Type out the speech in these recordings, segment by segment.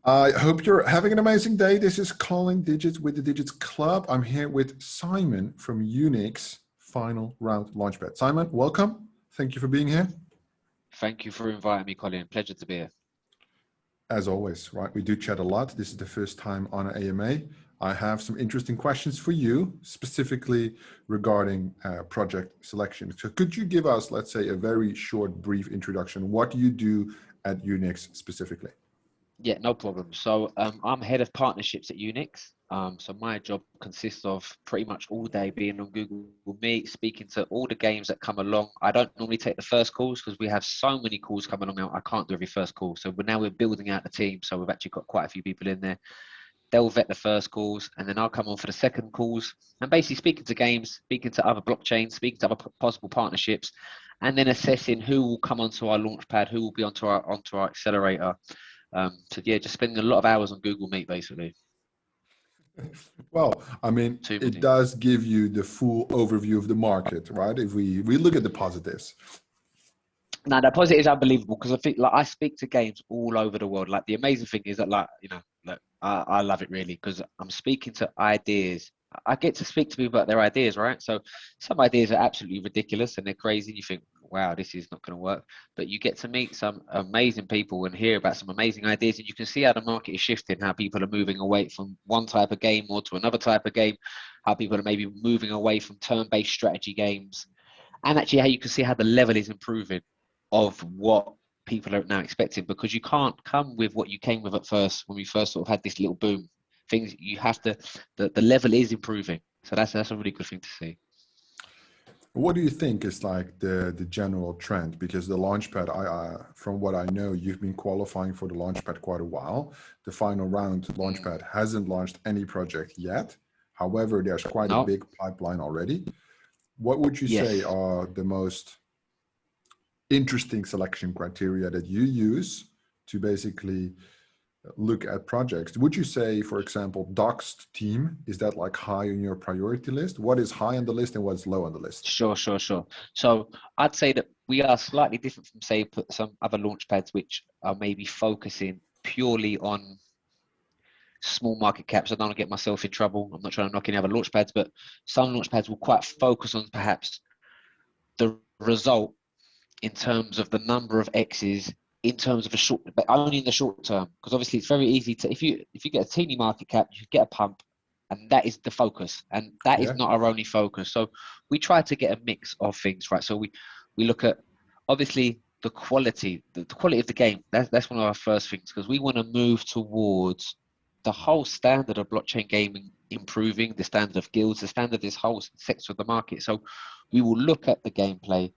I hope you're having an amazing day. This is Colin Digits with the Digits Club. I'm here with Simon from Unix Final Round Launchpad. Simon, welcome. Thank you for being here. Thank you for inviting me, Colin. Pleasure to be here. As always, right? We do chat a lot. This is the first time on an AMA. I have some interesting questions for you, specifically regarding project selection. So could you give us, let's say, a very short, brief introduction? What do you do at Unix specifically? Yeah, no problem. So I'm head of partnerships at Unix. So my job consists of pretty much all day being on Google Meet, speaking to all the games that come along. I don't normally take the first calls because we have so many calls coming along now. I can't do every first call. So now we're building out the team. So we've actually got quite a few people in there. They'll vet the first calls, and then I'll come on for the second calls and basically speaking to games, speaking to other blockchains, speaking to other possible partnerships, and then assessing who will come onto our launchpad, who will be onto our accelerator. So yeah, just spending a lot of hours on Google Meet, basically. Well, I mean, it does give you the full overview of the market, right? If we look at the positives. Now, the positive is unbelievable because I think I speak to games all over the world. Like the amazing thing is that I love it really because I'm speaking to ideas. I get to speak to people about their ideas, right? So some ideas are absolutely ridiculous and they're crazy. You think, wow, this is not going to work. But you get to meet some amazing people and hear about some amazing ideas. And you can see how the market is shifting, how people are moving away from one type of game or to another type of game, how people are maybe moving away from turn-based strategy games. And actually how you can see how the level is improving of what people are now expecting, because you can't come with what you came with at first when we first sort of had this little boom. Things you have to, the level is improving. So that's a really good thing to see. What do you think is like the general trend? Because the Launchpad, from what I know, you've been qualifying for the Launchpad quite a while. The final round Launchpad hasn't launched any project yet. However, there's quite a big pipeline already. What would you say are the most interesting selection criteria that you use to basically look at projects? Would you say, for example, Doxxed Team, is that like high on your priority list? What is high on the list and what's low on the list? Sure. So I'd say that we are slightly different from, say, some other launchpads which are maybe focusing purely on small market caps. I don't want to get myself in trouble. I'm not trying to knock any other launchpads, but some launchpads will quite focus on perhaps the result in terms of the number of X's in terms of a short, but only in the short term, because obviously it's very easy to, if you get a teeny market cap, you get a pump, and that is the focus, and that is not our only focus. So we try to get a mix of things, right? So we look at obviously the quality of the game. That's one of our first things, because we want to move towards the whole standard of blockchain gaming improving, the standard of guilds, the standard of this whole sector of the market. So we will look at the gameplay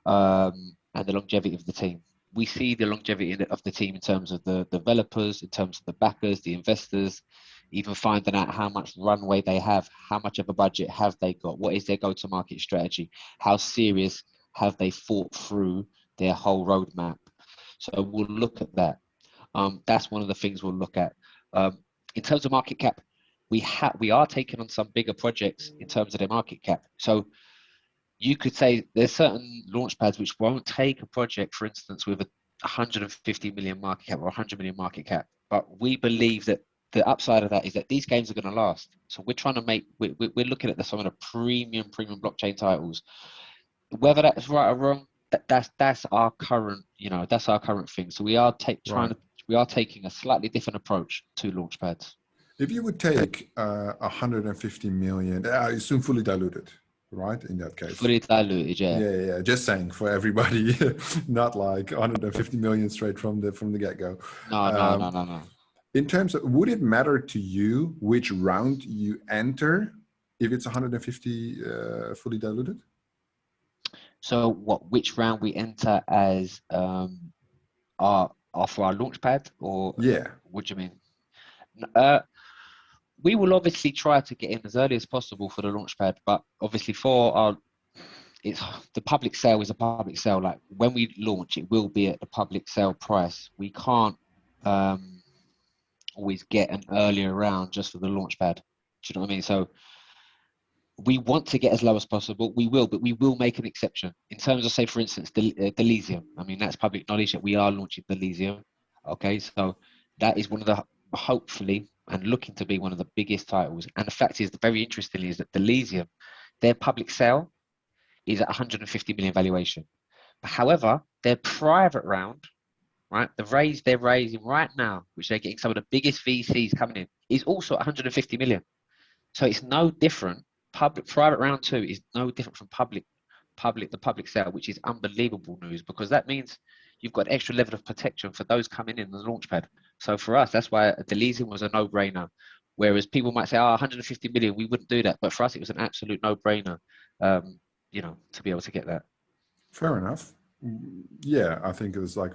and the longevity of the team. We see the longevity of the team in terms of the developers, in terms of the backers, the investors, even finding out how much runway they have, how much of a budget have they got, what is their go-to-market strategy, how serious have they thought through their whole roadmap. So we'll look at that. That's one of the things we'll look at. In terms of market cap, we are taking on some bigger projects in terms of their market cap. So you could say there's certain launchpads which won't take a project, for instance, with a 150 million market cap or 100 million market cap. But we believe that the upside of that is that these games are going to last. So we're trying to make, we're looking at some of the premium blockchain titles. Whether that's right or wrong, that's our current, that's our current thing. So we are taking a slightly different approach to launchpads. If you would take 150 million, I assume fully diluted, right? In that case, fully diluted, yeah. Just saying for everybody, not like 150 million straight from the get-go. No. In terms of, would it matter to you which round you enter if it's 150 fully diluted? So which round we enter as for our launchpad, or what do you mean? We will obviously try to get in as early as possible for the launchpad, but obviously the public sale is a public sale. Like when we launch, it will be at the public sale price. We can't always get an earlier round just for the launchpad. Do you know what I mean? So we want to get as low as possible. We will, but we will make an exception in terms of, say, for instance, Delysium. I mean, that's public knowledge that we are launching Delysium. Okay, so that is one of the hopefully and looking to be one of the biggest titles. And the fact is, very interestingly, is that Delysium, their public sale is at 150 million valuation. However, their private round, right, the raise they're raising right now, which they're getting some of the biggest VCs coming in, is also 150 million. So it's no different. Private round 2 is no different from the public sale, which is unbelievable news, because that means you've got an extra level of protection for those coming in the launchpad. So for us, that's why Delysium was a no-brainer. Whereas people might say, 150 million, we wouldn't do that. But for us, it was an absolute no-brainer, to be able to get that. Fair enough. Yeah, I think it's like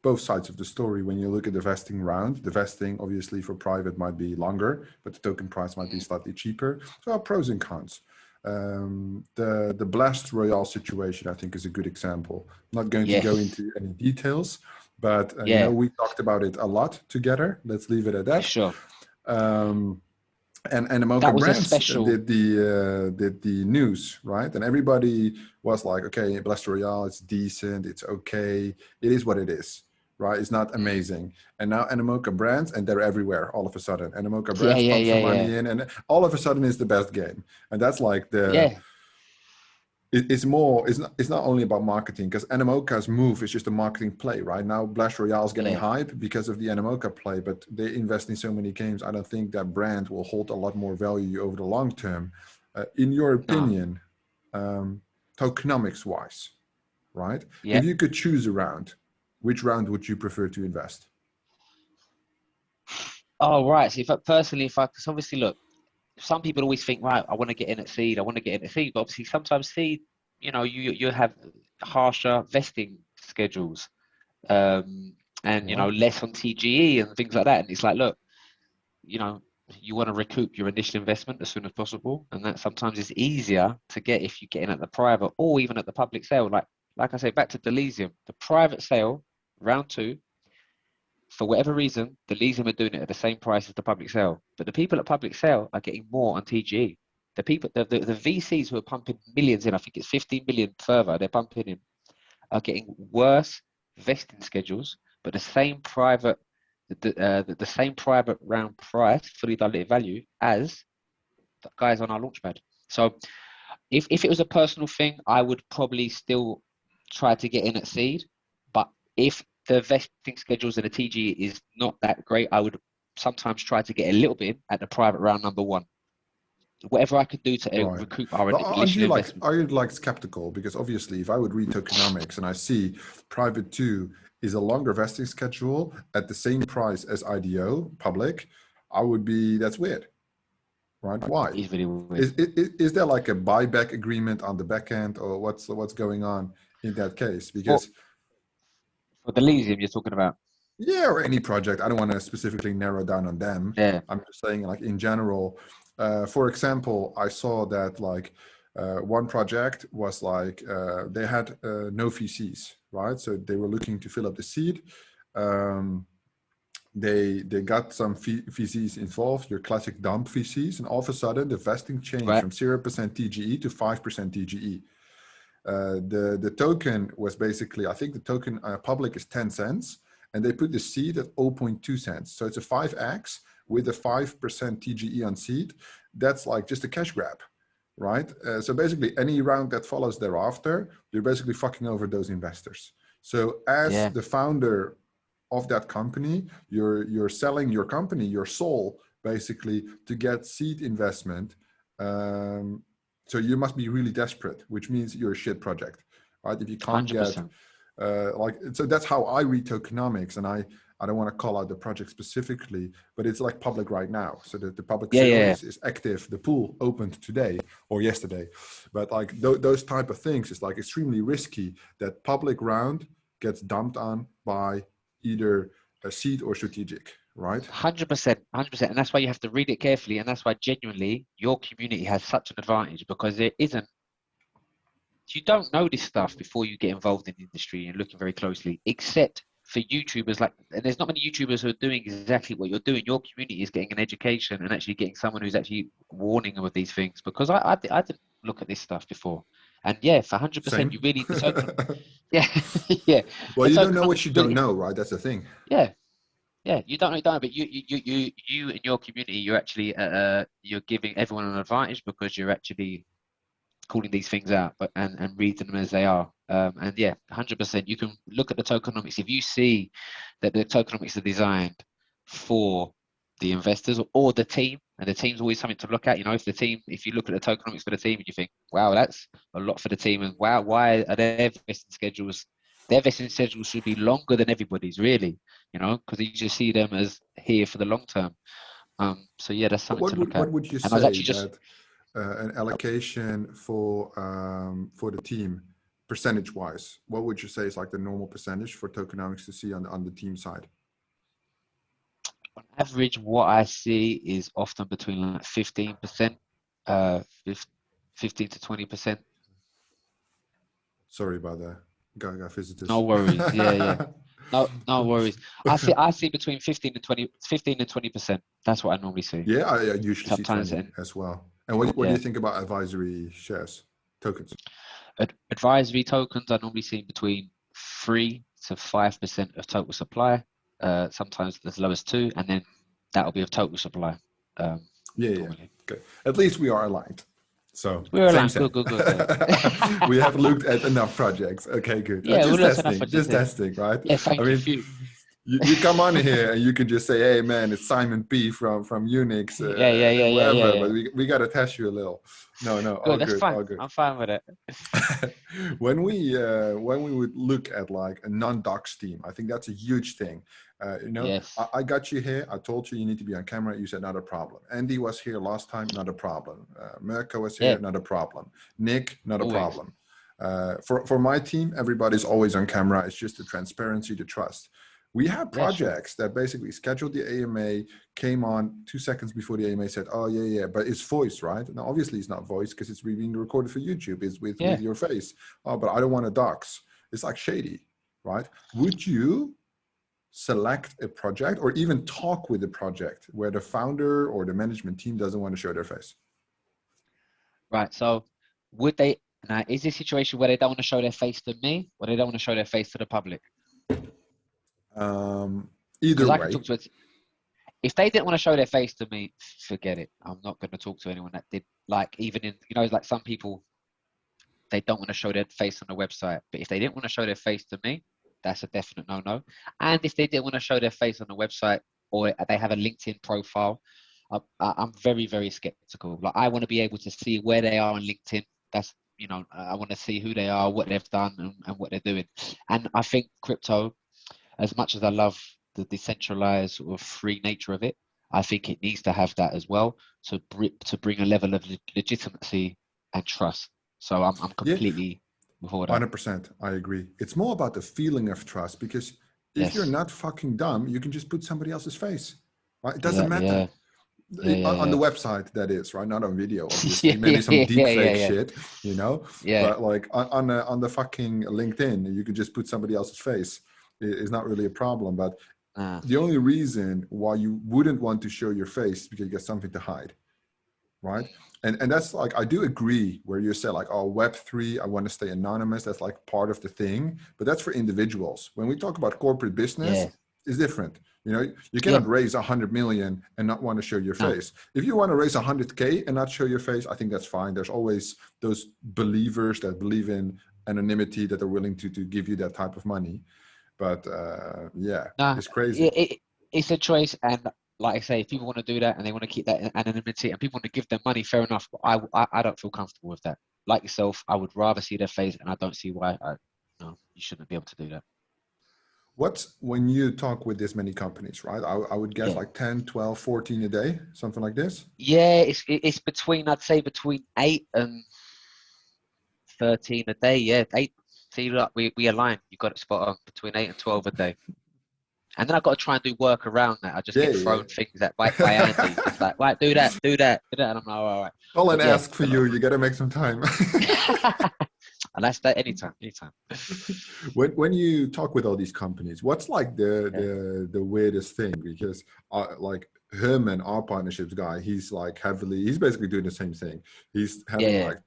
both sides of the story. When you look at the vesting round, the vesting obviously for private might be longer, but the token price might be slightly cheaper. So pros and cons. The Blast Royale situation, I think, is a good example. I'm not going to go into any details, but we talked about it a lot together. Let's leave it at that. Sure. And Animoca Brands did the news, right? And everybody was like, okay, Blast Royale, it's decent, it's okay, it is what it is, right? It's not amazing. And now Animoca Brands, and they're everywhere all of a sudden. Animoca Brands pump some money in, and all of a sudden it's the best game. And that's like it's not only about marketing, because Animoca's move is just a marketing play, right? Now Blast Royale is getting hype because of the Animoca play, but they invest in so many games. I don't think that brand will hold a lot more value over the long term. In your opinion, tokenomics wise, right? If you could choose a round, which round would you prefer to invest? Oh, right. So because obviously, look, some people always think, right, I want to get in at seed, but obviously sometimes seed, you have harsher vesting schedules, and less on TGE and things like that. And it's like, look, you want to recoup your initial investment as soon as possible, and that sometimes is easier to get if you get in at the private or even at the public sale. Like I say, back to Delysium, the private sale round 2. For whatever reason, Delysium are doing it at the same price as the public sale. But the people at public sale are getting more on TGE. The VCs who are pumping millions in, I think it's 15 million further, they're pumping in, are getting worse vesting schedules, but the same private round price, fully diluted value, as the guys on our launchpad. So if it was a personal thing, I would probably still try to get in at seed. But if the vesting schedules and the TG is not that great, I would sometimes try to get a little bit at the private round number 1. Whatever I could do to recoup our initial investment. Are you skeptical? Because obviously, if I would read tokenomics and I see private 2 is a longer vesting schedule at the same price as IDO public, I would be, that's weird, right? Why? It's really weird. Is there like a buyback agreement on the back end, or what's going on in that case? Because for the Delysium you're talking about? Yeah, or any project. I don't want to specifically narrow down on them. Yeah. I'm just saying, like, in general. For example, I saw that one project was they had no VCs, right? So they were looking to fill up the seed. They got some VCs involved, your classic dump VCs, and all of a sudden the vesting changed from 0% TGE to 5% TGE. The token was basically, I think the token public is 10 cents, and they put the seed at 0.2 cents. So it's a 5x with a 5% TGE on seed. That's like just a cash grab, right? So basically any round that follows thereafter, you're basically fucking over those investors. So as the founder of that company, you're selling your company, your soul, basically, to get seed investment. So you must be really desperate, which means you're a shit project, right? If you can't 100%. get, so that's how I read tokenomics, and I don't want to call out the project specifically, but it's like public right now. So that the public sale is active. The pool opened today or yesterday, but like those type of things is like extremely risky. That public round gets dumped on by either a seed or strategic, right? 100%, 100%. And that's why you have to read it carefully. And that's why genuinely your community has such an advantage, because there isn't, you don't know this stuff before you get involved in the industry and looking very closely, except for YouTubers. And there's not many YouTubers who are doing exactly what you're doing. Your community is getting an education and actually getting someone who's actually warning them of these things, because I didn't look at this stuff before. And for 100%, you really, Well, you don't know what you don't know, right? That's the thing. Yeah. Yeah, you don't know, but you in your community, you're actually you're giving everyone an advantage because you're actually calling these things out, but and reading them as they are. And yeah, 100%. You can look at the tokenomics. If you see that the tokenomics are designed for the investors or the team, and the team's always something to look at. You know, if you look at the tokenomics for the team and you think, wow, that's a lot for the team, and wow, why are their vesting schedules? Their vesting schedules should be longer than everybody's, really. You know, because you just see them as here for the long term. So yeah, that's something to look at. What would you And I was say actually just that an allocation for the team, percentage wise, what would you say is like the normal percentage for tokenomics to see on the team side? on average, what I see is often between like 15%, 15 to 20%. Sorry about that. Got No visitors. worries. Yeah. No worries. I see between 15 and 20%. That's what I normally see. Yeah, I usually see Sometimes, 20 and as well. And what do yeah, you think about advisory shares, tokens? advisory tokens I normally see between 3 to 5% of total supply. Sometimes as low as 2, and then that'll be of total supply. Yeah. Normally. Okay. At least we are aligned. So We're same, aligned. same. Good. We have looked at enough projects. Okay, good. Yeah, we'll Just look enough for testing, right? Yeah, I thank you. mean, you come on here and you can just say, "Hey, man, it's Simon P from Unix, wherever." Yeah. But we got to test you a little. No, all Good, that's good, fine. all good. I'm fine with it. When we would look at like a non-docs team, I think that's a huge thing. Yes. I got you here. I told you need to be on camera. You said not a problem. Andy was here last time, not a problem. Mirko was here, Yeah, not a problem. Nick, not a always. problem. For my team, everybody's always on camera. It's just the transparency, the trust. We have Yeah, sure. projects that basically scheduled the AMA, came on 2 seconds before the AMA said, oh, yeah, but it's voice, right? Now, obviously it's not voice because it's being recorded for YouTube. It's with your face. Oh, but I don't want to dox. It's like shady, right? Would you select a project or even talk with a project where the founder or the management team doesn't want to show their face? Right. So would they, now is this a situation where they don't want to show their face to me or they don't want to show their face to the public? Either I can way. talk to it. If they didn't want to show their face to me, forget it. I'm not going to talk to anyone that did. Like even in, like some people, they don't want to show their face on the website. But if they didn't want to show their face to me, that's a definite no-no. And if they didn't want to show their face on the website or they have a LinkedIn profile, I'm very, very skeptical. Like I want to be able to see where they are on LinkedIn. That's, I want to see who they are, what they've done and what they're doing. And I think crypto, as much as I love the decentralized sort of free nature of it, I think it needs to have that as well to bring a level of legitimacy and trust. So I'm completely before that. 100%. I agree. It's more about the feeling of trust because if you're not fucking dumb, you can just put somebody else's face, right? It doesn't matter. On the website, that is, right? Not on video, obviously. Maybe some deep fake shit, But like on the fucking LinkedIn, you could just put somebody else's face. It's not really a problem. But the only reason why you wouldn't want to show your face is because you got something to hide, right? And that's like, I do agree where you say like, oh, Web3, I want to stay anonymous. That's like part of the thing, but that's for individuals. When we talk about corporate business, it's different. You cannot raise 100 million and not want to show your face. If you want to raise 100K and not show your face, I think that's fine. There's always those believers that believe in anonymity that are willing to give you that type of money. But it's crazy. It's a choice. And like I say, if people want to do that and they want to keep that anonymity and people want to give them money, fair enough. But I don't feel comfortable with that. Like yourself, I would rather see their face, and I don't see why you shouldn't be able to do that. When you talk with this many companies, right? I would guess like 10, 12, 14 a day, something like this. Yeah, it's between, I'd say between 8 and 13 a day. Yeah, 8. See, look, we align. You got it spot on, between 8 and 12 a day. And then I've got to try and do work around that. I just get thrown things that by Andy. It's like, right, do that. And I'm like, all right. Colin asked for you. You got to make some time. And that's that anytime. When you talk with all these companies, what's like the weirdest thing? Because like him and our partnerships guy, he's basically doing the same thing. He's having like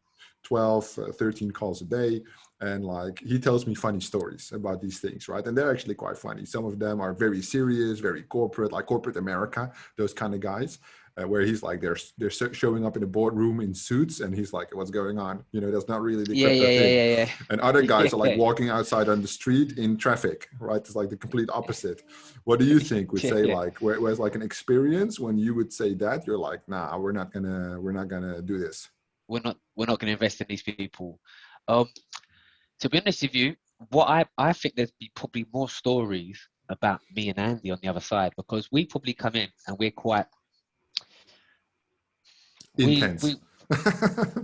12, 13 calls a day. And like, he tells me funny stories about these things, right? And they're actually quite funny. Some of them are very serious, very corporate, like corporate America, those kind of guys, where he's like, they're showing up in a boardroom in suits, and he's like, what's going on? You know, that's not really the Yeah, crypto yeah, thing. yeah, yeah, yeah. And other guys are like Yeah, walking outside on the street in traffic, right? It's like the complete opposite. What do you think would yeah, say yeah. like, where's like an experience when you would say that you're like, nah, we're not gonna do this? We're not going to invest in these people. To be honest with you, what I think there's be probably more stories about me and Andy on the other side, because we probably come in and we're quite Intense.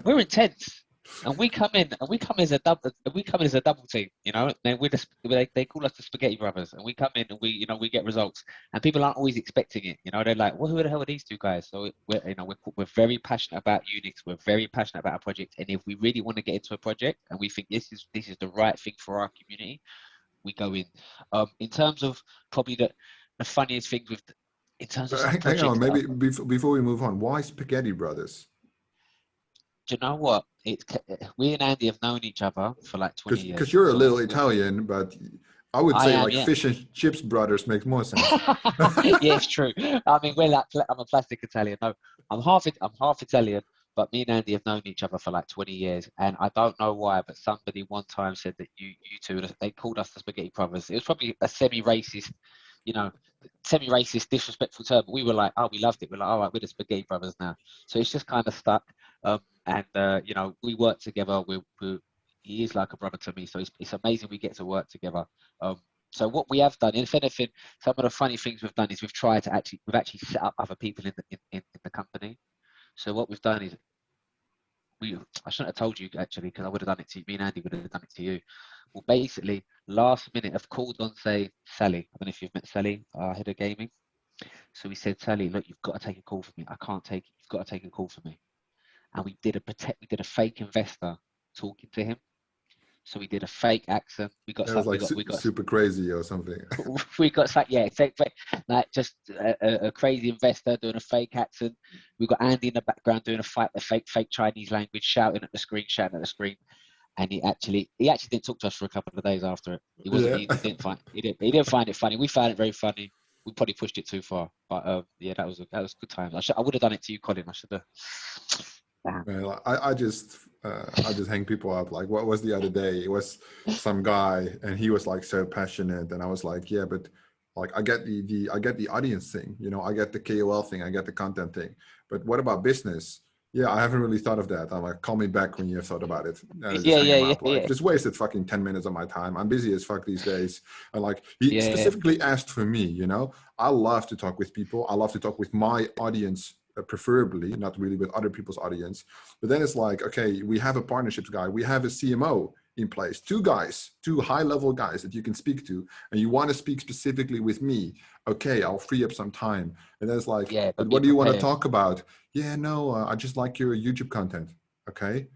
we're intense, and we come as a double team, you know. And they call us the Spaghetti Brothers, and we come in and we get results, and people aren't always expecting it, you know. They're like, well, who the hell are these two guys? So we're very passionate about Unix, we're very passionate about our project, and if we really want to get into a project and we think this is the right thing for our community, we go in. In terms of probably the funniest things in terms of some Hang on, projects, maybe before we move on, why Spaghetti Brothers? do you know what? We and Andy have known each other for like 20 Because years. you're a So little Italian, but I would I say am, like yeah. fish and chips brothers makes more sense. Yeah, it's true. I mean, I'm a plastic Italian. No, I'm half Italian, but me and Andy have known each other for like 20 years, and I don't know why, but somebody one time said that you two, they called us the Spaghetti Brothers. It was probably a semi-racist, disrespectful term. But we were like, oh, we loved it. We're like, all right, we're the Spaghetti Brothers now. So it's just kind of stuck. We work together. He is like a brother to me, so it's amazing we get to work together. So what we have done, if anything, some of the funny things we've done is we've actually set up other people in the company. So what we've done is I shouldn't have told you actually, because I would have done it to you. Me and Andy would have done it to you. Well, basically, last minute, I've called on, say, Sally. I don't know if you've met Sally, our head of gaming. So we said, Sally, look, you've got to take a call for me. I can't take it. You've got to take a call for me. And we did a fake investor talking to him. So we did a fake accent. We got super crazy or something. we got like just a crazy investor doing a fake accent. We got Andy in the background doing a fake Chinese language, shouting at the screen, and he actually didn't talk to us for a couple of days after it. He didn't find it funny. We found it very funny. We probably pushed it too far, but yeah, that was good times. I would have done it to you, Colin. I should have. Well, I just hang people up. Like, what was the other day? It was some guy, and he was like so passionate, and I was like, yeah, but like I get the audience thing, you know, I get the KOL thing, I get the content thing, but what about business? Yeah, I haven't really thought of that. I'm like, call me back when you have thought about it. Just wasted fucking 10 minutes of my time. I'm busy as fuck these days. And like, he specifically asked for me, you know, I love to talk with people. I love to talk with my audience, preferably, not really with other people's audience. But then it's like, okay, we have a partnerships guy, we have a CMO in place, two high-level guys that you can speak to, and you want to speak specifically with me. Okay, I'll free up some time. And then it's like, but what do you want to talk about? Yeah, no, I just like your YouTube content. Okay,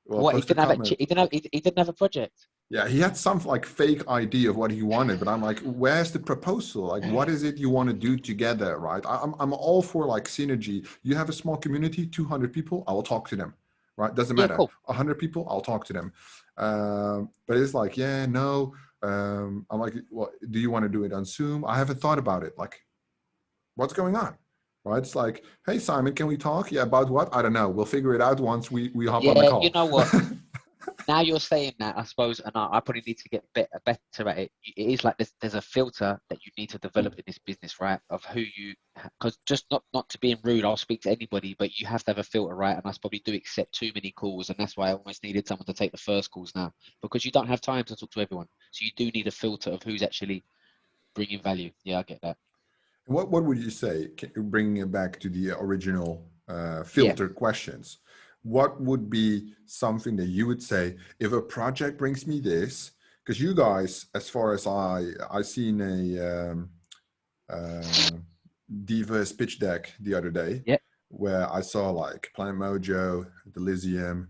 well, what, he didn't have a project? Yeah, he had some like fake idea of what he wanted, but I'm like, where's the proposal? Like, what is it you want to do together, right? I'm all for like synergy. You have a small community, 200 people, I will talk to them, right? Doesn't matter. Cool. 100 people, I'll talk to them. But it's like, yeah, no. I'm like, well, do you want to do it on Zoom? I haven't thought about it. Like, what's going on? Right? It's like, hey, Simon, can we talk? Yeah, about what? I don't know. We'll figure it out once we hop on the call. You know what? Now you're saying that, I suppose, and I probably need to get better at it. It is like there's a filter that you need to develop in this business, right? Of who you, because just not to be rude, I'll speak to anybody, but you have to have a filter, right? And I probably do accept too many calls, and that's why I almost needed someone to take the first calls now, because you don't have time to talk to everyone. So you do need a filter of who's actually bringing value. Yeah, I get that. What would you say, bringing it back to the original filter questions? What would be something that you would say, if a project brings me this, because you guys, as far as I seen a Divas pitch deck the other day, where I saw like Planet Mojo, Delysium,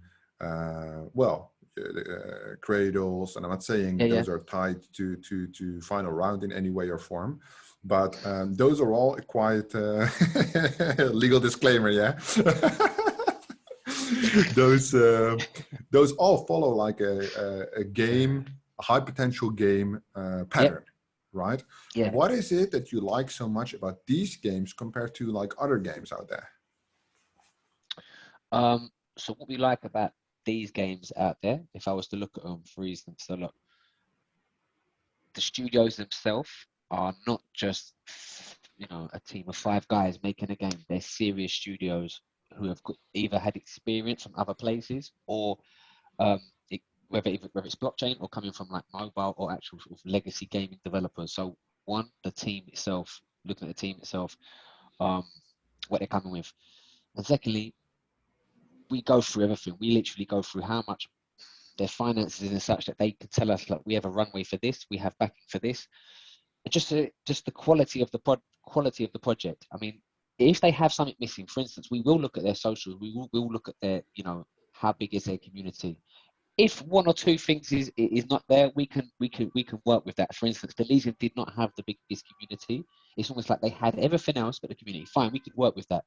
Cradles, and I'm not saying those are tied to Final Round in any way or form, but those are all quite legal disclaimer, yeah. Those those all follow like a game, a high potential game pattern, right? Yeah. What is it that you like so much about these games compared to like other games out there? So what we like about these games out there, if I was to look at them for instance, so look, the studios themselves are not just, you know, a team of 5 guys making a game. They're serious studios who have either had experience from other places, or whether it's blockchain or coming from like mobile or actual sort of legacy gaming developers. So one, the team itself, looking at the team itself, what they're coming with, and secondly, we go through everything. We literally go through how much their finances is such that they can tell us, like, we have a runway for this, we have backing for this. And just the quality of the project. I mean, if they have something missing, for instance, we will look at their socials. We'll look at their, you know, how big is their community. If 1 or 2 things is not there, we can work with that. For instance, the Legion did not have the biggest community. It's almost like they had everything else but the community. Fine, we could work with that.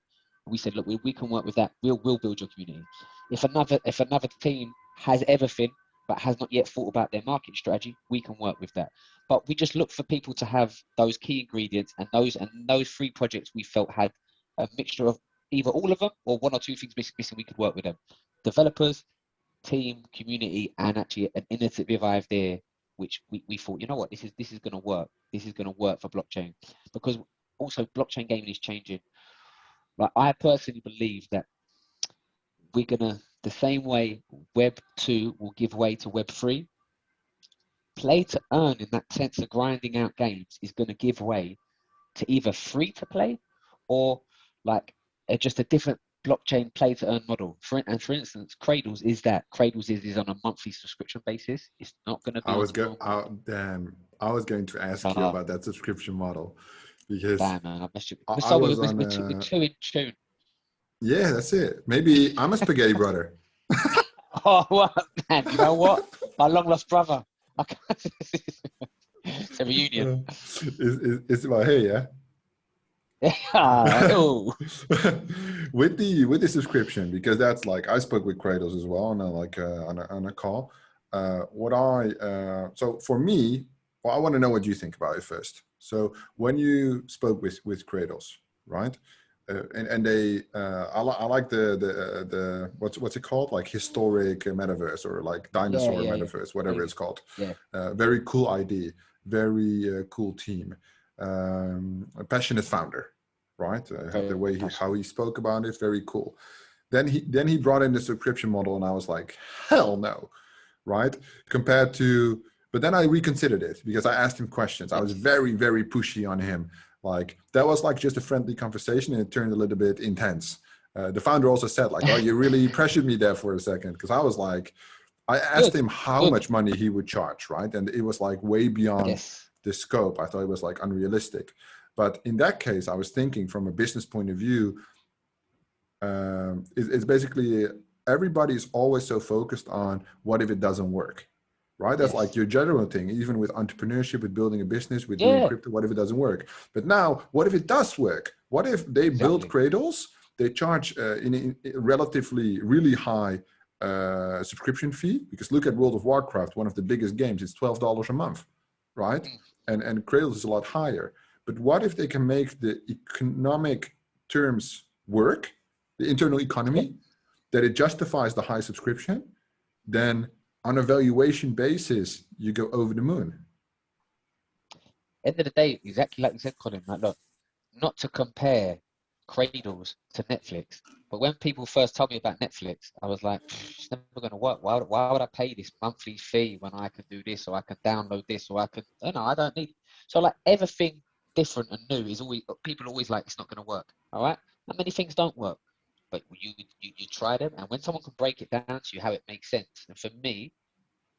We said, look, we can work with that. We'll build your community. If another team has everything but has not yet thought about their market strategy, we can work with that. But we just look for people to have those key ingredients, and those 3 projects we felt had a mixture of either all of them or 1 or 2 things missing. We could work with them. Developers, team, community, and actually an innovative idea, which we thought, you know what, this is going to work. This is going to work for blockchain, because also blockchain gaming is changing. Like, I personally believe that we're gonna, the same way Web 2 will give way to Web 3, play to earn in that sense of grinding out games is going to give way to either free to play or like just a different blockchain play to earn model. For instance, Cradles is on a monthly subscription basis. It's not going to be. I was going to ask you about that subscription model, because damn, man, I missed you. We're too in tune. Yeah, that's it. Maybe I'm a spaghetti brother. Oh, what, man? You know what? My long lost brother. It's a reunion. It's about, hey, yeah. with the subscription, because that's like, I spoke with Kratos as well, and like on a call. So for me, well, I want to know what you think about it first. So when you spoke with Kratos, right? And they, I like the what's it called, like historic metaverse, or like dinosaur metaverse, whatever it's called. Very cool idea, very cool team, a passionate founder, right? The way how he spoke about it, very cool. Then he brought in the subscription model, and I was like, hell no, right? Compared to, but then I reconsidered it, because I asked him questions. I was very, very pushy on him. Like, that was like just a friendly conversation, and it turned a little bit intense. The founder also said, like, oh, you really pressured me there for a second, because I was like, I asked him how much money he would charge, right? And it was like way beyond the scope. I thought it was like unrealistic. But in that case, I was thinking from a business point of view, it's basically, everybody's always so focused on what if it doesn't work. Right? That's like your general thing, even with entrepreneurship, with building a business, with doing crypto, what if it doesn't work? But now, what if it does work? What if they build Cradles, they charge in a relatively really high subscription fee? Because look at World of Warcraft, one of the biggest games, it's $12 a month, right? And Cradles is a lot higher. But what if they can make the economic terms work, the internal economy, that it justifies the high subscription? Then on a valuation basis, you go over the moon. End of the day, exactly like you said, Colin, like, look, not to compare Cradles to Netflix, but when people first told me about Netflix, I was like, it's never going to work. Why would I pay this monthly fee when I can do this, or I can download this, or I can, I don't need. So like, everything different and new is always, people are always like, it's not going to work. All right. Not many things don't work, but you try them. And when someone can break it down to you how it makes sense. And for me,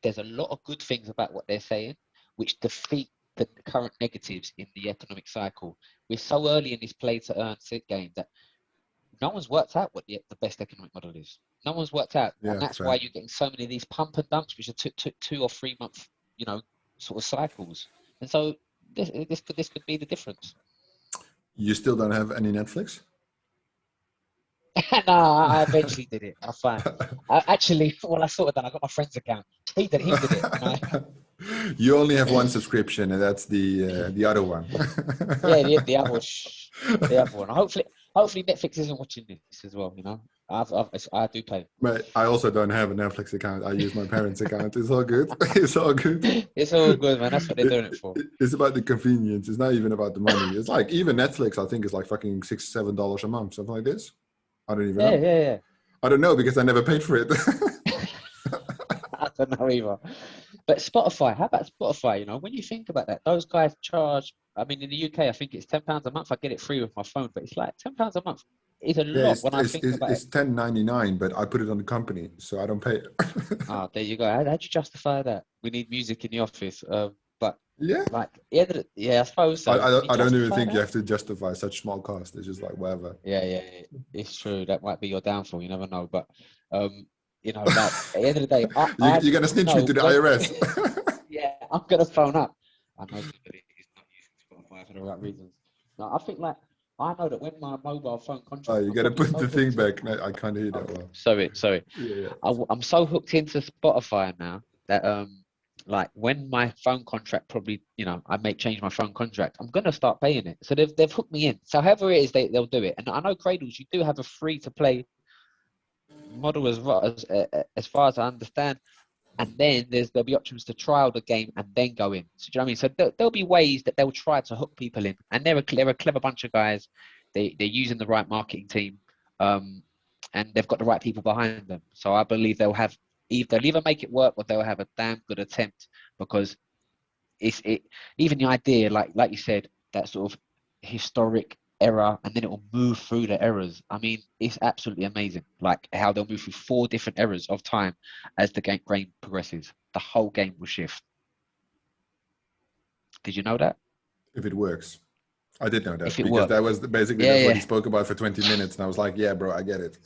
there's a lot of good things about what they're saying, which defeat the current negatives in the economic cycle. We're so early in this play to earn game that no one's worked out what the best economic model is. No one's worked out. And that's why you're getting so many of these pump and dumps, which are 2 or 3 month, sort of cycles. And so this could be the difference. You still don't have any Netflix? No, I eventually did it. I find. Actually, well, I sort of done. I got my friend's account. He did it. You know. You only have one subscription, and that's the other one. Yeah, the other one. The other one. Hopefully Netflix isn't watching this as well. You know, I do pay. Mate, I also don't have a Netflix account. I use my parents' account. It's all good. It's all good. It's all good, man. That's what they're doing it for. It's about the convenience. It's not even about the money. It's like even Netflix, I think, is like fucking $6-7 a month, something like this. I don't even know. Yeah. I don't know because I never paid for it. I don't know either. But Spotify, how about Spotify? You know, when you think about that, those guys charge. I mean, in the UK, I think it's £10 a month. I get it free with my phone, but it's like £10 a month. It's a lot when I think about it. It's $10.99, but I put it on the company, so I don't pay it. Oh, there you go. How'd you justify that? We need music in the office. But yeah, like, yeah, I suppose so. I don't even think you have to justify such small cost. It's just like whatever. Yeah, it's true. That might be your downfall. You never know. But you know, like at the end of the day, you're gonna snitch me to the IRS. Yeah, I'm gonna phone up. I know somebody is not using Spotify for the right reasons. No, I think like I know that when my mobile phone contract. Oh, you gotta put the thing back. No, I can't hear that well. Sorry. Yeah. I'm so hooked into Spotify now that like when my phone contract probably, you know, I may change my phone contract, I'm gonna start paying it. So they've hooked me in. So however it is, they'll do it. And I know Cradles, you do have a free to play model as far as I understand. And then there'll be options to trial the game and then go in. So do you know what I mean? So there'll be ways that they'll try to hook people in, and they're a clever bunch of guys. They're using the right marketing team, and they've got the right people behind them. So I believe they'll either make it work or they'll have a damn good attempt, because even the idea, like you said, that sort of historic error, and then it will move through the errors. I mean, it's absolutely amazing, like how they'll move through 4 different errors of time as the game progresses. The whole game will shift. Did you know that? If it works. I did know that, If it because works. that was basically that's what he spoke about for 20 minutes, and I was like, yeah, bro, I get it.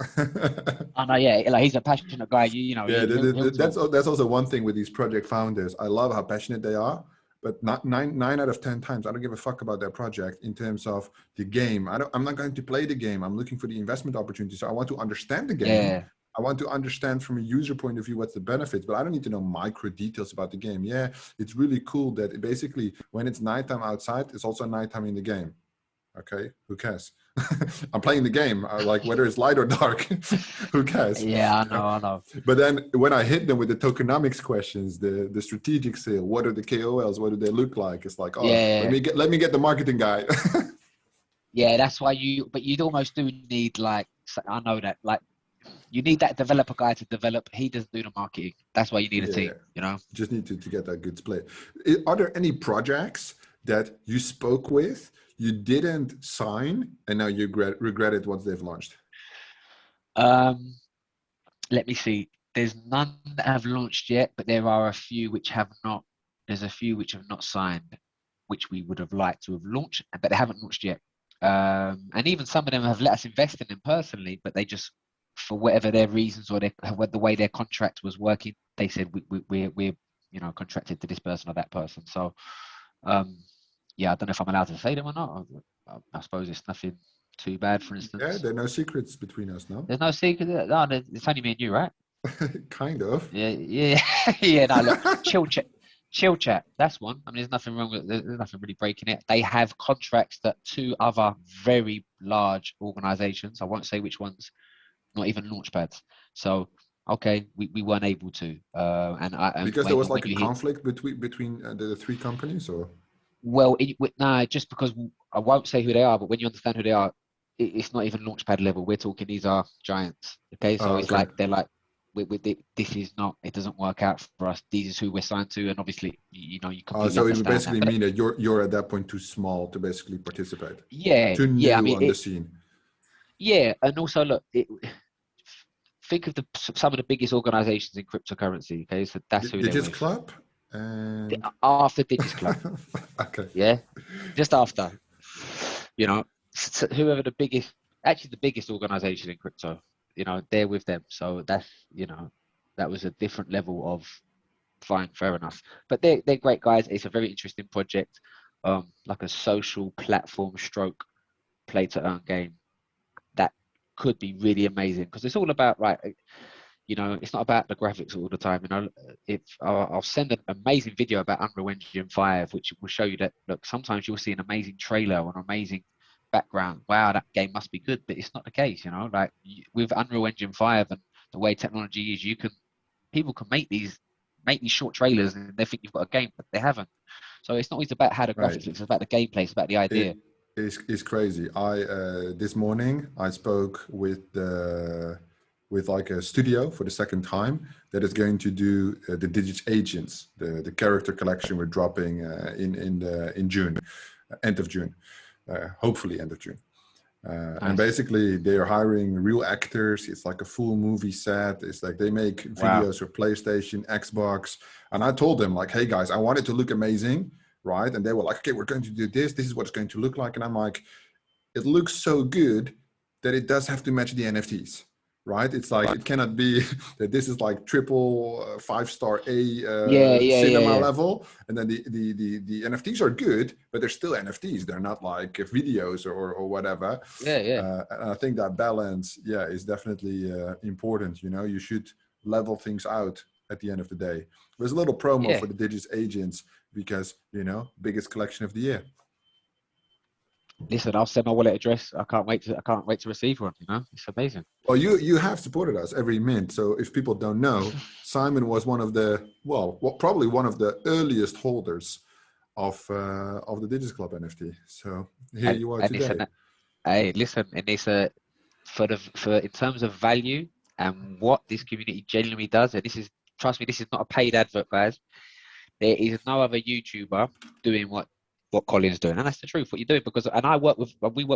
I know, yeah, like he's a passionate guy. You know, yeah, that's also one thing with these project founders. I love how passionate they are, but not nine out of 10 times, I don't give a fuck about their project in terms of the game. I'm not going to play the game. I'm looking for the investment opportunity. So I want to understand the game. Yeah. I want to understand from a user point of view what's the benefits, but I don't need to know micro details about the game. Yeah, it's really cool that basically when it's nighttime outside, it's also nighttime in the game. Okay, who cares? I'm playing the game, like whether it's light or dark. Who cares? Yeah, I know. But then when I hit them with the tokenomics questions, the strategic sale, what are the KOLs? What do they look like? It's like, oh, yeah. let me get the marketing guy. Yeah, that's why you'd almost do need, like, I know that, like, you need that developer guy to develop. He doesn't do the marketing. That's why you need a team, you know? Just need to get that good split. Are there any projects that you spoke with, you didn't sign, and now you regret it once they've launched? Let me see. There's none that have launched yet, but there are a few which have not. There's a few which have not signed, which we would have liked to have launched, but they haven't launched yet. And even some of them have let us invest in them personally, but they just, for whatever their reasons or the way their contract was working, they said we're contracted to this person or that person. So yeah, I don't know if I'm allowed to say them or not. I suppose it's nothing too bad, for instance. Yeah, there are no secrets between us, no? There's no secret. No, it's only me and you, right? Kind of. Yeah. No, look, chill chat. That's one. I mean, there's nothing wrong with. There's nothing really breaking it. They have contracts that 2 other very large organisations, I won't say which ones, not even Launchpads. So okay, we weren't able to. Because there was like a conflict between the 3 companies, or? Well, just because I won't say who they are, but when you understand who they are, it's not even Launchpad level. We're talking, these are giants. Okay, so it's like they're like, this is not. It doesn't work out for us. These is who we're signed to, and obviously, you completely so it would basically that. mean that you're at that point too small to basically participate. Yeah, too new on the scene. Yeah, and also look, think of some of the biggest organizations in cryptocurrency. Okay, so that's who DigitsClub and after DigitsClub. Okay. Yeah, just after. So whoever the biggest organization in crypto, they're with them. So that's, that was a different level of fine, fair enough. But they're great guys. It's a very interesting project, like a social platform stroke play to earn game that could be really amazing, because it's all about, right, you know, it's not about the graphics all the time. You know, if I'll send an amazing video about Unreal Engine 5, which will show you that, look, sometimes you'll see an amazing trailer or an amazing background. Wow, that game must be good, but it's not the case. You know, like with Unreal Engine 5 and the way technology is, people can make these short trailers and they think you've got a game, but they haven't. So it's not always about how the Right. graphics looks, it's about the gameplay, it's about the idea. It's crazy. This morning I spoke with like a studio for the second time that is going to do the DigitsAgents, the character collection we're dropping in June, end of June, hopefully end of June. Nice. And basically they're hiring real actors. It's like a full movie set. It's like they make videos for PlayStation, Xbox. And I told them, like, hey guys, I want it to look amazing, right? And they were like, okay, we're going to do this. This is what it's going to look like. And I'm like, it looks so good that it does have to match the NFTs, right? It's like, it cannot be that this is like triple 5-star cinema level, and then the NFTs are good, but they're still NFTs. They're not like videos or whatever. And I think that balance, is definitely important. You know, you should level things out at the end of the day. There's a little promo for the DigitsAgents because, you know, biggest collection of the year. Listen, I'll send my wallet address. I can't wait to receive one. You know, it's amazing. Well, you have supported us every mint. So if people don't know, Simon was one of the probably one of the earliest holders of the DigitsClub NFT. So here you are today. Listen, and it's for in terms of value and what this community genuinely does, and trust me, this is not a paid advert, guys. There is no other YouTuber doing what Colin's doing, and that's the truth. What you're doing, we work with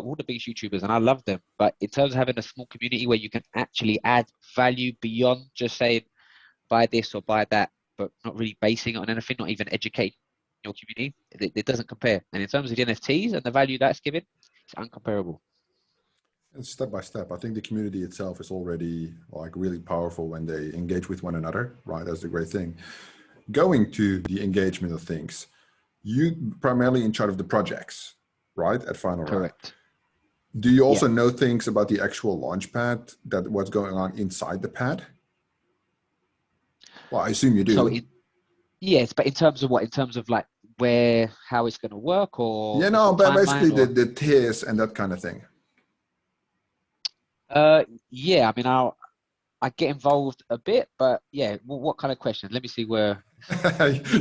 all the biggest YouTubers, and I love them. But in terms of having a small community where you can actually add value beyond just saying buy this or buy that, but not really basing it on anything, not even educating your community, it doesn't compare. And in terms of the NFTs and the value that's given, it's uncomparable. And step by step, I think the community itself is already like really powerful when they engage with one another, right? That's the great thing. Going to the engagement of things, you primarily in charge of the projects, right? At Final Correct. Round. Do you also know things about the actual Launchpad, that what's going on inside the pad? Well, I assume you do. So yes, but in terms of what? In terms of like how it's going to work, or but basically the tiers and that kind of thing. I mean, I get involved a bit, but what kind of questions? Let me see where.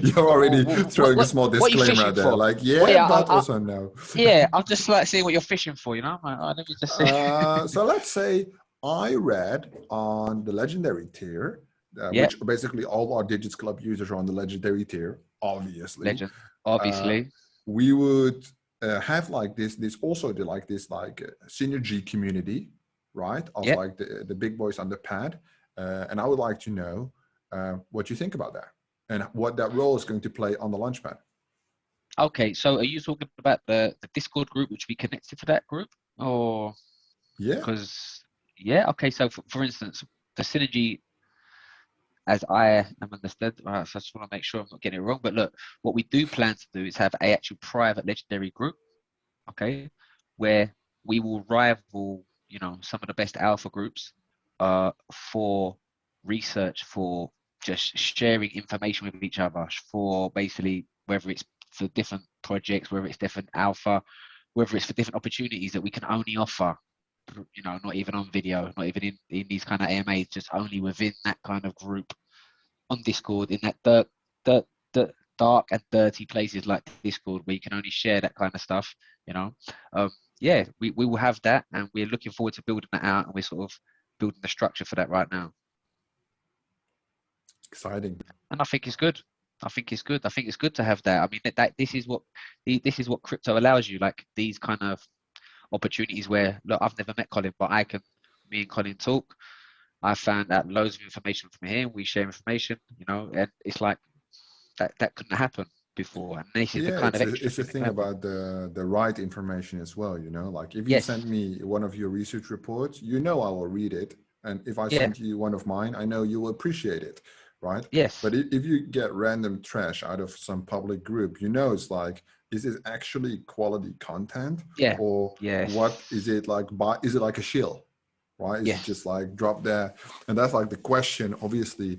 You're already throwing a small disclaimer out there, for? Like, but also no. I'm just like seeing what you're fishing for, you know? Let me just see. So let's say I read on the legendary tier, which basically all our DigitsClub users are on the legendary tier, obviously. Legend, obviously. We would have like this synergy community, right? Of like the big boys on the pad. And I would like to know what you think about that and what that role is going to play on the Launchpad. Okay, so are you talking about the Discord group, which we connected to that group? Or because okay, so for instance, the synergy, as I am understood, so I just want to make sure I'm not getting it wrong, but look, what we do plan to do is have a actual private legendary group, okay, where we will rival, you know, some of the best alpha groups for research, for just sharing information with each other, for basically whether it's for different projects, whether it's different alpha, whether it's for different opportunities that we can only offer, you know, not even on video, not even in these kind of AMAs, just only within that kind of group on Discord, in that dark and dirty places like Discord where you can only share that kind of stuff, you know. We will have that, and we're looking forward to building that out, and we're sort of building the structure for that right now. Exciting. And I think it's good. I think it's good to have that. I mean, this is what crypto allows you, like these kind of opportunities where, look, I've never met Colin, but me and Colin talk. I found out loads of information from him. We share information, you know, and it's like that couldn't happen before. And this is the kind of extra. It's the thing about the right information as well, you know, like if you send me one of your research reports, you know, I will read it. And if I send you one of mine, I know you will appreciate it. Right? Yes. But if you get random trash out of some public group, you know, it's like, is it actually quality content? Yeah. Or what is it like? Is it like a shill? right? Is it Yes. just like drop there? And that's like the question, obviously,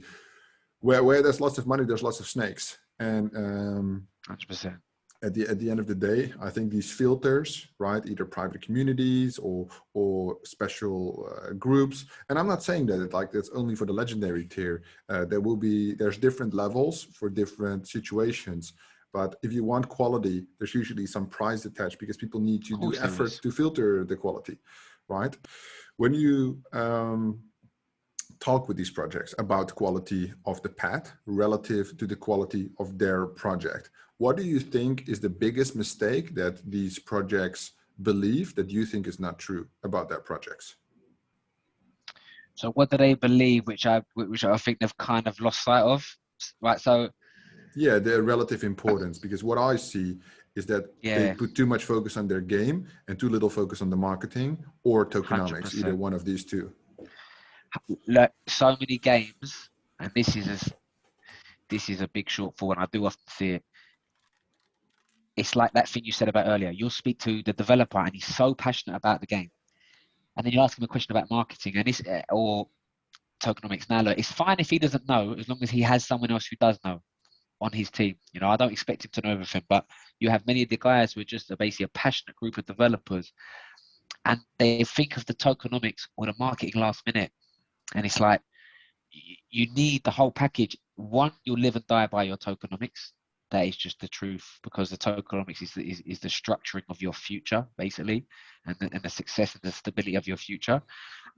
where there's lots of money, there's lots of snakes. And 100%. at the end of the day, I think these filters, right, either private communities or special groups, and I'm not saying that it's only for the legendary tier. There's different levels for different situations. But if you want quality, there's usually some price attached because people need to Of do course there effort is. to filter the quality, right? When you talk with these projects about quality of the pad relative to the quality of their project, what do you think is the biggest mistake that these projects believe that you think is not true about their projects? So what do they believe, which I think they've kind of lost sight of, right? So Yeah, the relative importance, because what I see is that they yeah, put too much focus on their game and too little focus on the marketing or tokenomics, either 100%. one of these two. Like so many games, and this is a big shortfall, and I do often see it. It's like that thing you said about earlier. You'll speak to the developer, and he's so passionate about the game, and then you ask him a question about marketing, and or tokenomics. Now, look, it's fine if he doesn't know, as long as he has someone else who does know on his team. You know, I don't expect him to know everything, but you have many of the guys who are just basically a passionate group of developers, and they think of the tokenomics or the marketing last minute, and it's like you need the whole package. One, you'll live and die by your tokenomics. That is just the truth, because the tokenomics is the structuring of your future, basically, and the success and the stability of your future.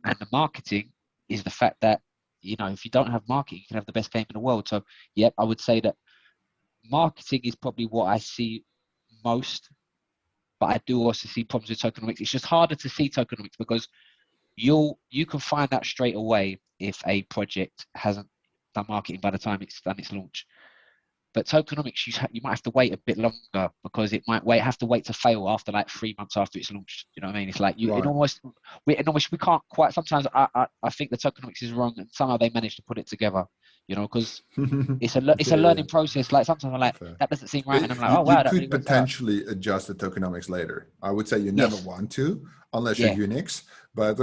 And the marketing is the fact that, you know, if you don't have marketing, you can have the best game in the world. So, yep, I would say that marketing is probably what I see most, but I do also see problems with tokenomics. It's just harder to see tokenomics because you can find out straight away if a project hasn't done marketing by the time it's done its launch. But tokenomics, you might have to wait a bit longer because it might have to wait to fail after like 3 months after it's launched. You know what I mean? It's like Right. we can't quite. Sometimes I think the tokenomics is wrong, and somehow they manage to put it together. You know, because it's a learning process. Like sometimes I'm like, Fair. that doesn't seem right, and I'm like, You, oh you wow, that really could works out. potentially adjust the tokenomics later. I would say you never Yes, want to, unless yeah, you're Unix, but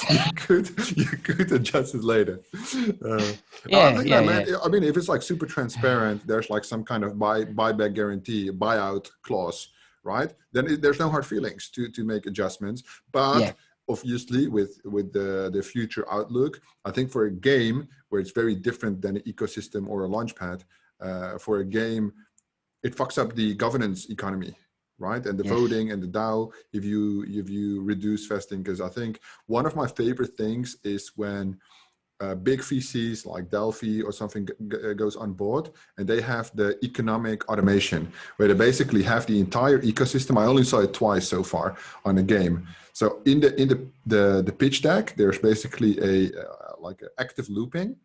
you could adjust it later. I yeah, think yeah, that, man, yeah. I mean, if it's like super transparent, there's like some kind of buyback guarantee, buyout clause, right? Then there's no hard feelings to make adjustments. Yeah. But obviously, with the future outlook, I think for a game where it's very different than an ecosystem or a launchpad, for a game, it fucks up the governance economy, right? And the Yes. voting and the DAO if you reduce vesting. Because I think one of my favorite things is when big VCs like Delphi or something goes on board, and they have the economic automation where they basically have the entire ecosystem. I only saw it twice so far on a game. So in the pitch deck, there's basically a like an active looping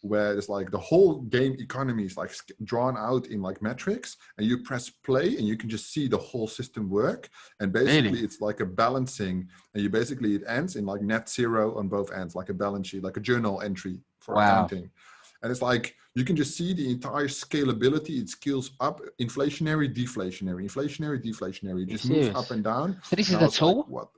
where it's like the whole game economy is like drawn out in like metrics, and you press play and you can just see the whole system work. And basically Really? it's like a balancing, and it ends in like net zero on both ends, like a balance sheet, like a journal entry for Wow. accounting. And it's like you can just see the entire scalability. It scales up, inflationary, deflationary. It Are you just moves up serious? and down. So this And is I a was like, tool? what?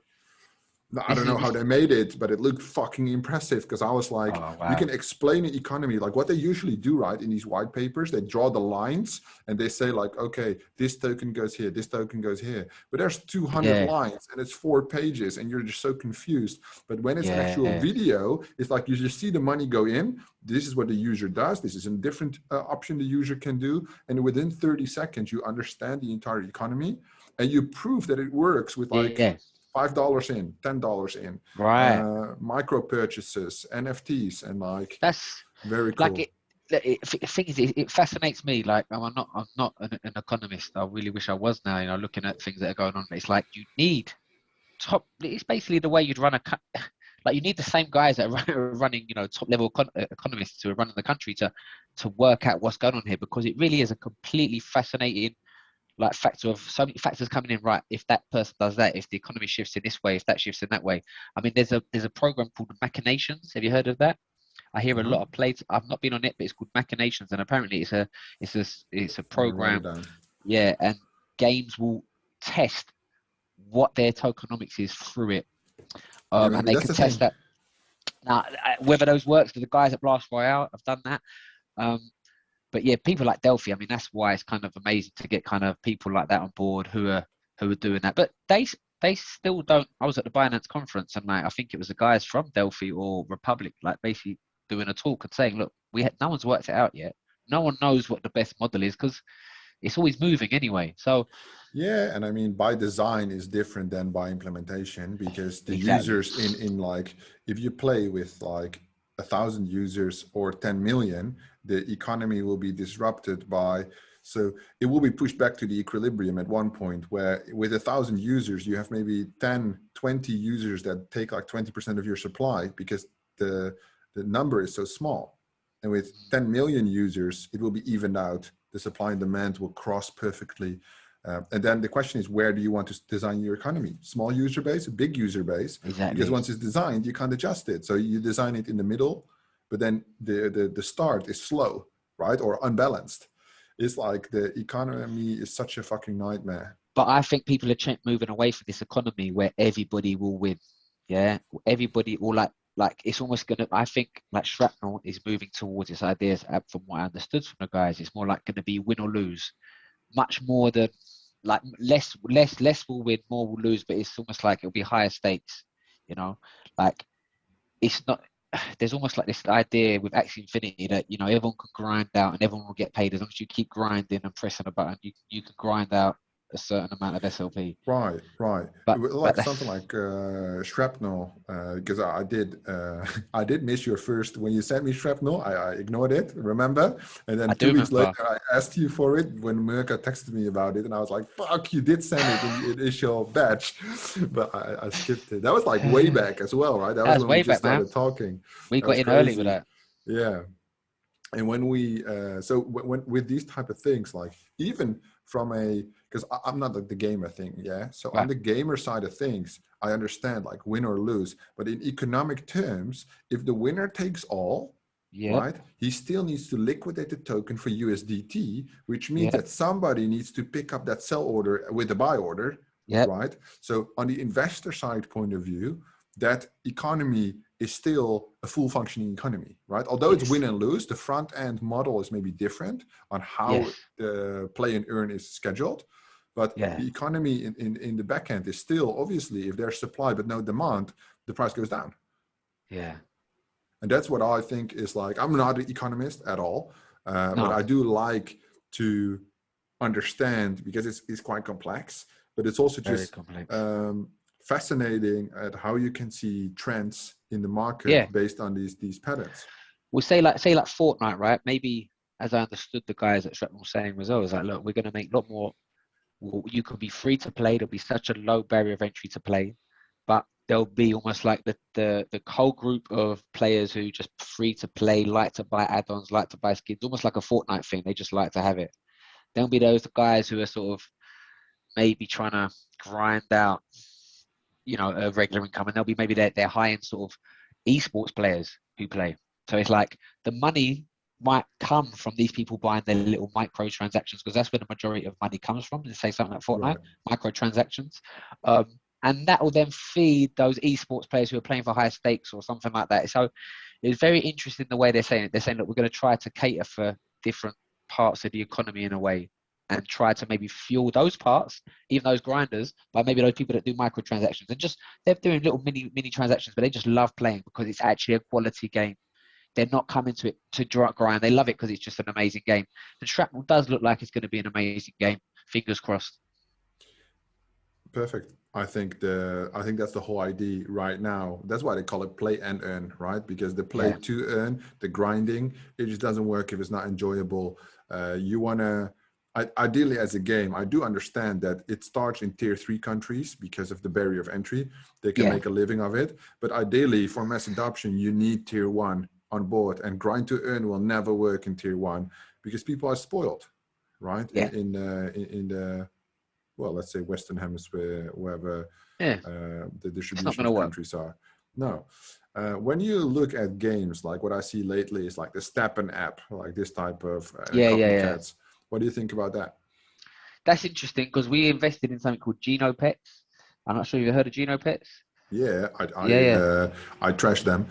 No, I This don't is know how this. they made it, but it looked fucking impressive, because I was like, Oh you wow. can explain an economy like what they usually do, right? In these white papers, they draw the lines and they say like, okay, this token goes here, this token goes here. But there's 200 Yeah. lines and it's 4 pages and you're just so confused. But when it's an actual Yeah. video, it's like you just see the money go in. This is what the user does. This is a different option the user can do. And within 30 seconds, you understand the entire economy and you prove that it works with like Yeah. $5 in, $10 in, Right. micro purchases, NFTs, and like That's very like cool. the thing is, it fascinates me. Like I'm not an economist. I really wish I was now. You know, looking at things that are going on. It's like you need top. It's basically the way you'd run like you need the same guys that are running, you know, top level economists who are running the country to work out what's going on here, because it really is a completely fascinating like factor of so many factors coming in. Right, if that person does that, if the economy shifts in this way, if that shifts in that way. I mean, there's a program called Machinations. Have you heard of that? I hear a lot No, of plays. I've not been on it, but it's called Machinations, and apparently it's a I'm gonna write it program. down. Yeah, and games will test what their tokenomics is through it. I and mean, they that's could the test thing. that. Now, whether those works for the guys at Blast Royale have done that. But yeah, people like Delphi, I mean, that's why it's kind of amazing to get kind of people like that on board who are doing that. But they still don't. I was at the Binance conference, and like I think it was the guys from Delphi or Republic, like basically doing a talk and saying, look, no one's worked it out yet. No one knows what the best model is because it's always moving anyway. So Yeah, and I mean, by design is different than by implementation, because the exactly. users in like, if you play with like 1,000 users or 10 million, the economy will be disrupted by, so it will be pushed back to the equilibrium at one point where with 1,000 users, you have maybe 10, 20 users that take like 20% of your supply because the number is so small. And with 10 million users, it will be evened out. The supply and demand will cross perfectly. And then the question is, where do you want to design your economy? Small user base, a big user base? Exactly. Because once it's designed, you can't adjust it. So you design it in the middle, but then the start is slow, right? Or unbalanced. It's like the economy is such a fucking nightmare. But I think people are moving away from this economy where everybody will win. Yeah, everybody will like it's almost gonna. I think like Shrapnel is moving towards this idea. From what I understood from the guys, it's more like going to be win or lose, much more than like less will win, more will lose. But it's almost like it'll be higher stakes. You know, like it's not. There's almost like this idea with Axie Infinity that everyone can grind out and everyone will get paid as long as you keep grinding and pressing a button. You can grind out a certain amount of SLP. Right. But Like that's something like Shrapnel, because I did I did miss your first, when you sent me Shrapnel, I ignored it, remember? And then I two do weeks later, remember. I asked you for it when Mirka texted me about it, and I was like, fuck, you did send it in the initial batch, but I skipped it. That was like way back as well, right? That was That's when we way just back, man. started talking. We That got was in early with crazy. that. Yeah. And when we so when with these type of things, like even from a, because I'm not like the gamer thing, yeah, so on Right. the gamer side of things, I understand like win or lose, but in economic terms, if the winner takes all, Yep. right, he still needs to liquidate the token for USDT, which means Yep. that somebody needs to pick up that sell order with a buy order, Yep. right? So on the investor side point of view, that economy is still a full functioning economy, right? Although it's Yes. win and lose, the front end model is maybe different on how Yes. the play and earn is scheduled. But Yeah. the economy in the back end is still, obviously, if there's supply but no demand, the price goes down. Yeah. And that's what I think is like, I'm not an economist at all, but No. I do like to understand, because it's quite complex, but it's also Very just complex. fascinating at how you can see trends in the Yeah. market based on these patterns. We'll say like Fortnite, right? Maybe as I understood the guys at Shrapnel saying was, oh, is like, look, we're going to make a lot more. Well, you could be free to play. There'll be such a low barrier of entry to play, but there'll be almost like the whole group of players who just free to play, like to buy add-ons, like to buy skins, almost like a Fortnite thing. They just like to have it. There'll be those guys who are sort of maybe trying to grind out, a regular income, and there'll be maybe they're high-end sort of esports players who play. So it's like the money might come from these people buying their little microtransactions, because that's where the majority of money comes from. Let's say something like Fortnite, Right. microtransactions. And that will then feed those esports players who are playing for higher stakes or something like that. So it's very interesting the way they're saying it. They're saying, look, we're going to try to cater for different parts of the economy in a way, and try to maybe fuel those parts, even those grinders, by maybe those people that do microtransactions, and just they're doing little mini transactions, but they just love playing because it's actually a quality game. They're not coming to it to grind. They love it because it's just an amazing game. And Shrapnel does look like it's going to be an amazing game. Fingers crossed. Perfect. I think that's the whole idea right now. That's why they call it play and earn, right? Because the play Yeah. to earn, the grinding, it just doesn't work if it's not enjoyable. You wanna, ideally as a game, I do understand that it starts in tier 3 countries because of the barrier of entry. They can Yeah. make a living of it. But ideally for mass adoption, you need tier 1 on board, and grind to earn will never work in tier 1 because people are spoiled, right? Yeah. In the, well, let's say Western Hemisphere, wherever Yeah. the It's not distribution going to of work. countries are. No. When you look at games, like what I see lately is like the STEPN app, like this type of Yeah. copycats. What do you think about that? That's interesting because we invested in something called GenoPets. I'm not sure you've heard of GenoPets. Yeah, Yeah, yeah. I trash them.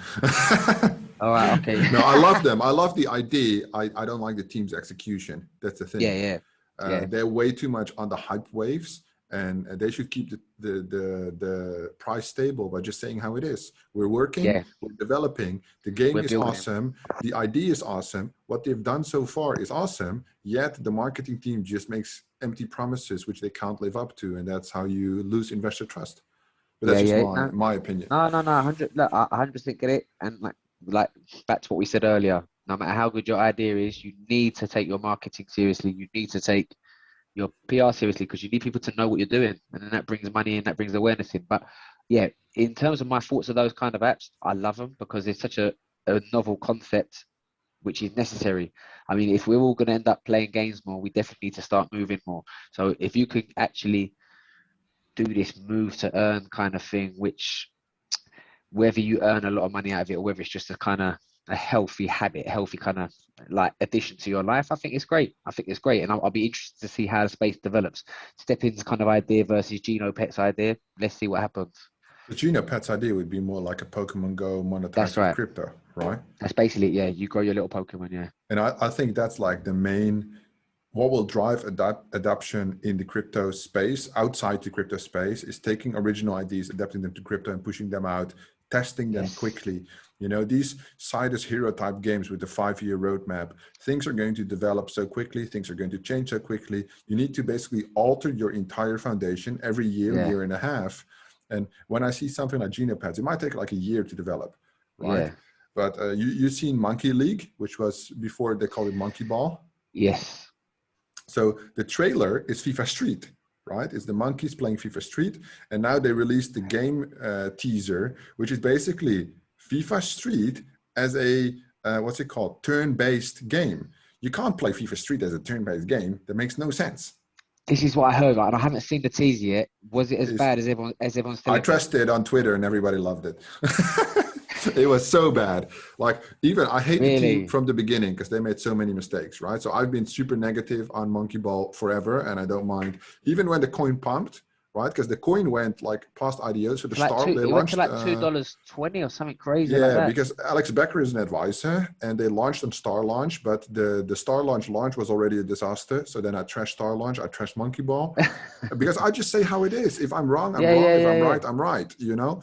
All right, okay. No, I love them. I love the idea. I don't like the team's execution. That's the Yeah, thing. yeah, yeah, They're way too much on the hype waves, and they should keep the price stable by just saying how it is. We're working, yeah. we're developing. The game We're is building. awesome. The idea is awesome. What they've done so far is awesome. Yet the marketing team just makes empty promises which they can't live up to, and that's how you lose investor trust. But Yeah, that's just yeah. my opinion. No. 100. Look, I 100% get it. And like back to what we said earlier. No matter how good your idea is, you need to take your marketing seriously. You need to take your PR seriously because you need people to know what you're doing, and then that brings money in, that brings awareness in. But yeah, in terms of my thoughts of those kind of apps, I love them because it's such a novel concept which is necessary. I mean, if we're all going to end up playing games more, we definitely need to start moving more. So if you could actually do this move to earn kind of thing, which whether you earn a lot of money out of it or whether it's just a kind of a healthy habit, healthy kind of like addition to your life, I think it's great. I think it's great. And I'll be interested to see how the space develops. STEPN's kind of idea versus GenoPets idea. Let's see what happens. The GenoPets idea would be more like a Pokemon Go monetized That's with right. crypto, right? That's basically it. Yeah. You grow your little Pokemon. Yeah. And I think that's like the main, what will drive adoption in the crypto space, outside the crypto space, is taking original ideas, adapting them to crypto and pushing them out, testing them Yes. quickly. You know, these Sidus hero type games with the 5-year roadmap, things are going to develop so quickly, things are going to change so quickly. You need to basically alter your entire foundation every year, Yeah. year and a half. And when I see something like GenoPads, it might take like a year to develop, right? Yeah. But you've seen Monkey League, which was before they called it Monkey Ball. Yes. So the trailer is FIFA Street, right? It's the monkeys playing FIFA Street. And now they released the game teaser, which is basically FIFA Street as a, what's it called? Turn-based game. You can't play FIFA Street as a turn-based game. That makes no sense. This is what I heard, and I haven't seen the teaser yet. Was it as bad as everyone's I telling me? trusted it on Twitter and everybody loved it. It was so bad. Like, even I hate the team Really? from the beginning because they made so many mistakes, right? So I've been super negative on Monkey Ball forever, and I don't mind. Even when the coin pumped, right? Because the coin went like past IDO. So It went to like $2.20 or something crazy like yeah, that. because Alex Becker is an advisor, and they launched on Star Launch, but the Star Launch was already a disaster. So then I trashed Star Launch, I trashed Monkey Ball, because I just say how it is. If I'm wrong, I'm wrong. If I'm right, I'm right. You know.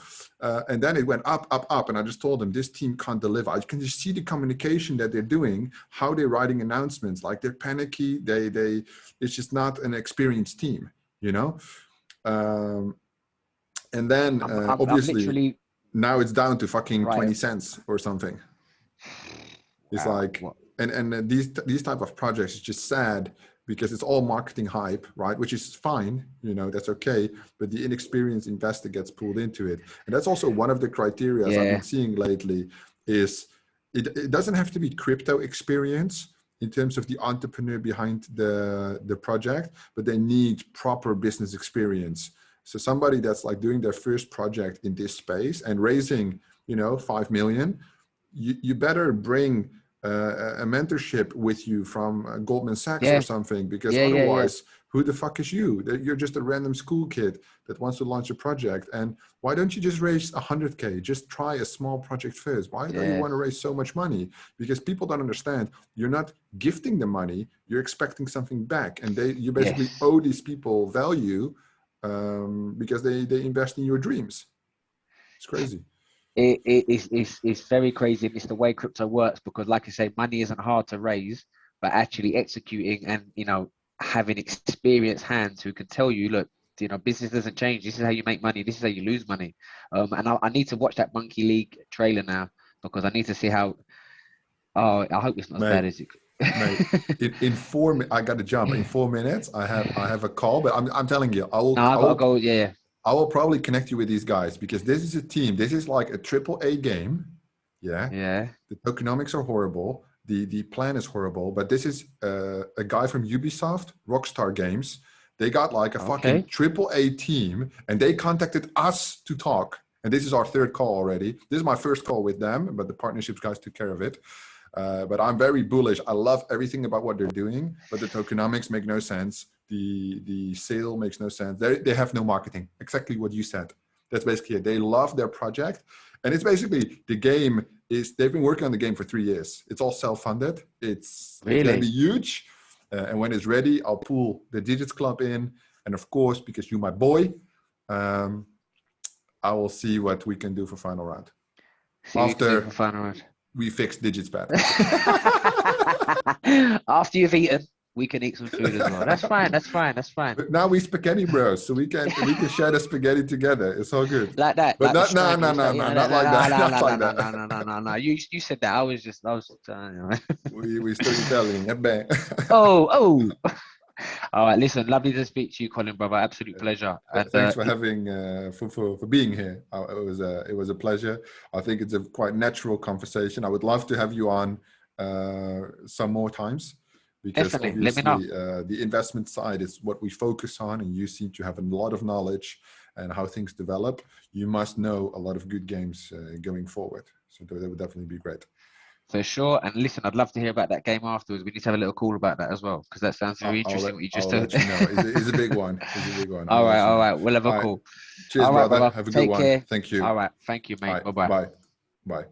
And then it went up, up, up, and I just told them this team can't deliver. I can just see the communication that they're doing, how they're writing announcements, like they're panicky. It's just not an experienced team. You know. And then I'm obviously literally now it's down to fucking right. 20 cents or something. It's Wow. like, and these type of projects is just sad because it's all marketing hype, right? Which is fine, you know, that's okay. But the inexperienced investor gets pulled into it. And that's also one of the criteria I've been seeing lately is it doesn't have to be crypto experience in terms of the entrepreneur behind the project, but they need proper business experience. So somebody that's like doing their first project in this space and raising, you know, 5 million, you better bring a mentorship with you from Goldman Sachs or something, because otherwise, who the fuck is you? You're just a random school kid that wants to launch a project. And why don't you just raise 100K? Just try a small project first. Why do you want to raise so much money? Because people don't understand. You're not gifting the money. You're expecting something back. And you basically owe these people value because they invest in your dreams. It's crazy. It's very crazy. And it's the way crypto works because, like I say, money isn't hard to raise, but actually executing and, you know, having experienced hands who can tell you, look, you know, business doesn't change. This is how you make money. This is how you lose money. And I need to watch that Monkey League trailer now because I need to see how. Oh, I hope it's not as bad as it. Mate, in 4 minutes, I got to jump. In 4 minutes, I have a call, but I'm telling you, I will. No, I gotta go. Yeah. I will probably connect you with these guys because this is a team. This is like a AAA game. Yeah. Yeah. The tokenomics are horrible. The plan is horrible. But this is a guy from Ubisoft, Rockstar Games. They got like a fucking AAA team, and they contacted us to talk. And this is our third call already. This is my first call with them, but the partnerships guys took care of it. But I'm very bullish. I love everything about what they're doing, but the tokenomics make no sense. The sale makes no sense. They have no marketing. Exactly what you said. That's basically it. They love their project. And it's basically, the game is, they've been working on the game for 3 years. It's all self-funded. It's going to be huge. And when it's ready, I'll pull the DigitsClub in. And of course, because you're my boy, I will see what we can do for final round. After we fix DigitsPad. After you've eaten, we can eat some food as well. That's fine. That's fine. That's fine. But now we spaghetti bros, so we can share the spaghetti together. It's all good. Like that. But like not like that. No. You said that. I was. We still Italian. Bang. Oh. All right. Listen, lovely to speak to you, Colin, brother. Absolute pleasure. And, thanks for having for being here. It was a pleasure. I think it's a quite natural conversation. I would love to have you on some more times. Because definitely, let me know. The investment side is what we focus on, and you seem to have a lot of knowledge and how things develop. You must know a lot of good games going forward. So that would definitely be great. For sure. And listen, I'd love to hear about that game afterwards. We need to have a little call about that as well, because that sounds very interesting. What you just said. It's a big one. All right. We'll have a call. Cheers, brother. Have a good one. Care. Thank you. All right. Thank you, mate. Bye-bye. Bye.